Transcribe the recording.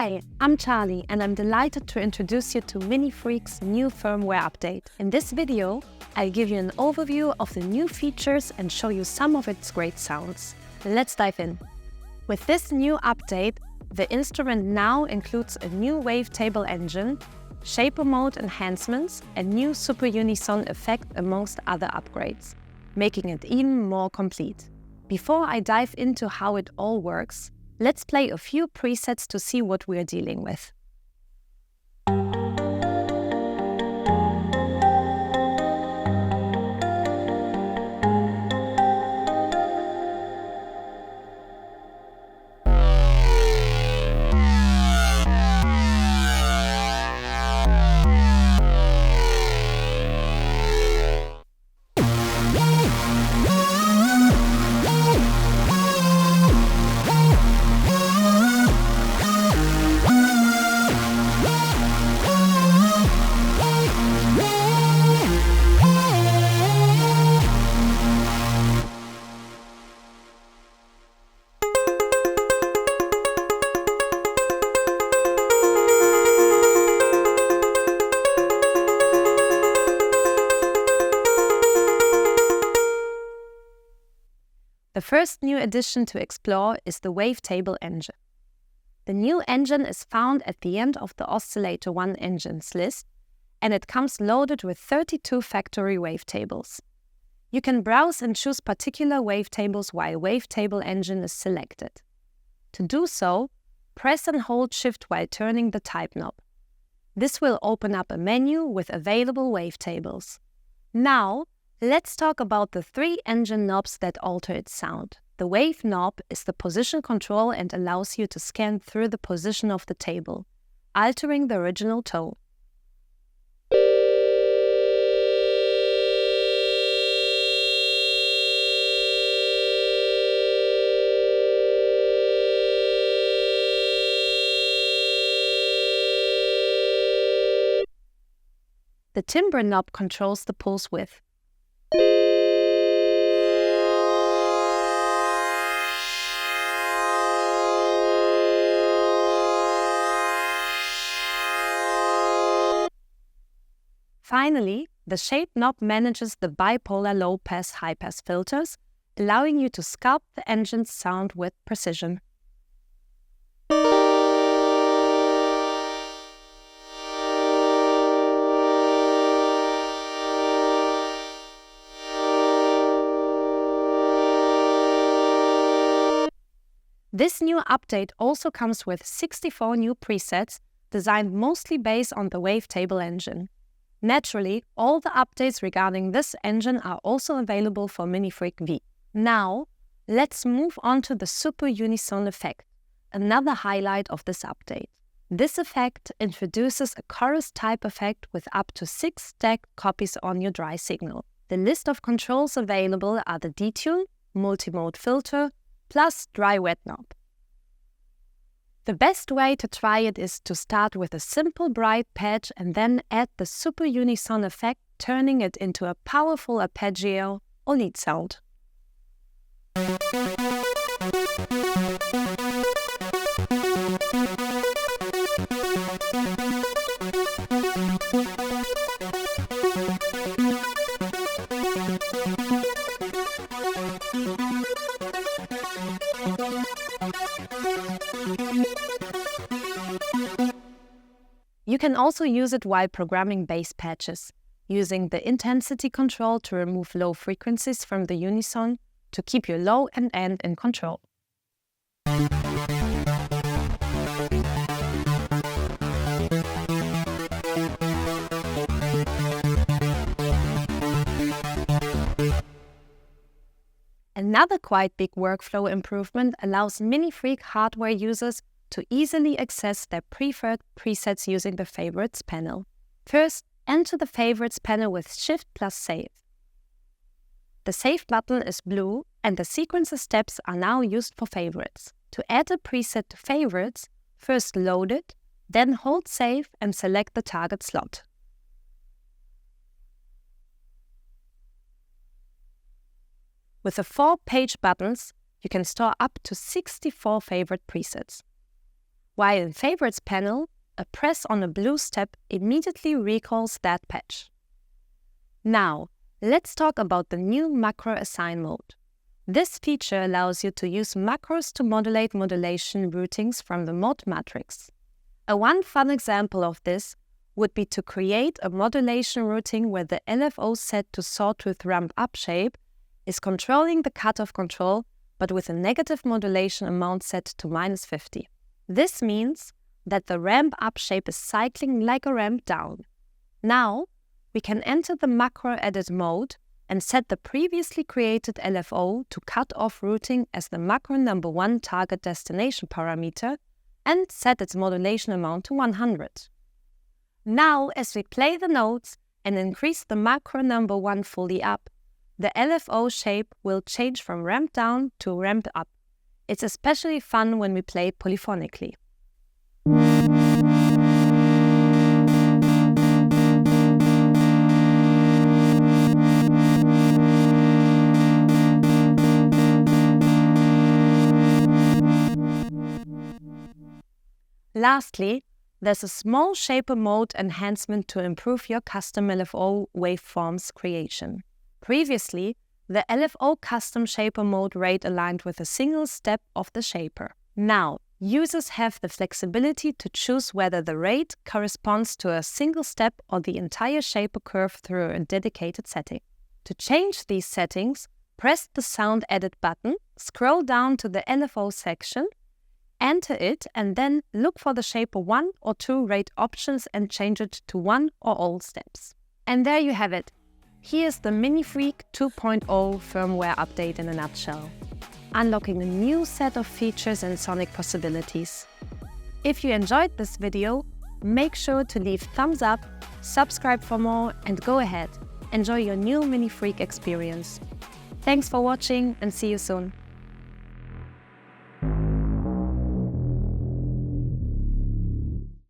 Hi, I'm Charlie and I'm delighted to introduce you to MiniFreak's new firmware update. In this video, I'll give you an overview of the new features and show you some of its great sounds. Let's dive in. With this new update, the instrument now includes a new wavetable engine, shaper mode enhancements, and new Super Unison effect amongst other upgrades, making it even more complete. Before I dive into how it all works, let's play a few presets to see what we're dealing with. The first new addition to explore is the wavetable engine. The new engine is found at the end of the Oscillator 1 engines list, and it comes loaded with 32 factory wavetables. You can browse and choose particular wavetables while wavetable engine is selected. To do so, press and hold Shift while turning the type knob. This will open up a menu with available wavetables. Now, let's talk about the three engine knobs that alter its sound. The wave knob is the position control and allows you to scan through the position of the table, altering the original tone. The timbre knob controls the pulse width. Finally, the shape knob manages the bipolar low-pass, high-pass filters, allowing you to sculpt the engine's sound with precision. This new update also comes with 64 new presets, designed mostly based on the wavetable engine. Naturally, all the updates regarding this engine are also available for MiniFreak V. Now, let's move on to the Super Unison effect, another highlight of this update. This effect introduces a chorus type effect with up to 6 stacked copies on your dry signal. The list of controls available are the detune, multi-mode filter, plus dry-wet knob. The best way to try it is to start with a simple bright patch and then add the Super Unison effect, turning it into a powerful arpeggio or lead sound. You can also use it while programming bass patches, using the intensity control to remove low frequencies from the unison to keep your low and end in control. Another quite big workflow improvement allows MiniFreak hardware users to easily access their preferred presets using the Favorites panel. First, enter the Favorites panel with Shift plus Save. The Save button is blue and the sequencer steps are now used for favorites. To add a preset to Favorites, first load it, then hold Save and select the target slot. With the 4 page buttons, you can store up to 64 favorite presets. while in Favorites panel, a press on a blue step immediately recalls that patch. Now, let's talk about the new macro assign mode. This feature allows you to use macros to modulate modulation routings from the mod matrix. One fun example of this would be to create a modulation routing where the LFO set to sawtooth ramp up shape is controlling the cutoff control, but with a negative modulation amount set to -50. This means that the ramp up shape is cycling like a ramp down. Now, we can enter the macro edit mode and set the previously created LFO to cut off routing as the macro number 1 target destination parameter and set its modulation amount to 100. Now, as we play the nodes and increase the macro number 1 fully up, the LFO shape will change from ramp down to ramp up. It's especially fun when we play polyphonically. Lastly, there's a small shaper mode enhancement to improve your custom LFO waveforms creation. Previously, the LFO custom shaper mode rate aligned with a single step of the shaper. Now, users have the flexibility to choose whether the rate corresponds to a single step or the entire shaper curve through a dedicated setting. To change these settings, press the Sound Edit button, scroll down to the LFO section, enter it, and then look for the shaper 1 or 2 rate options and change it to 1 or all steps. And there you have it. Here's the MiniFreak 2.0 firmware update in a nutshell, unlocking a new set of features and sonic possibilities. If you enjoyed this video, make sure to leave thumbs up, subscribe for more, and go ahead, enjoy your new MiniFreak experience. Thanks for watching and see you soon.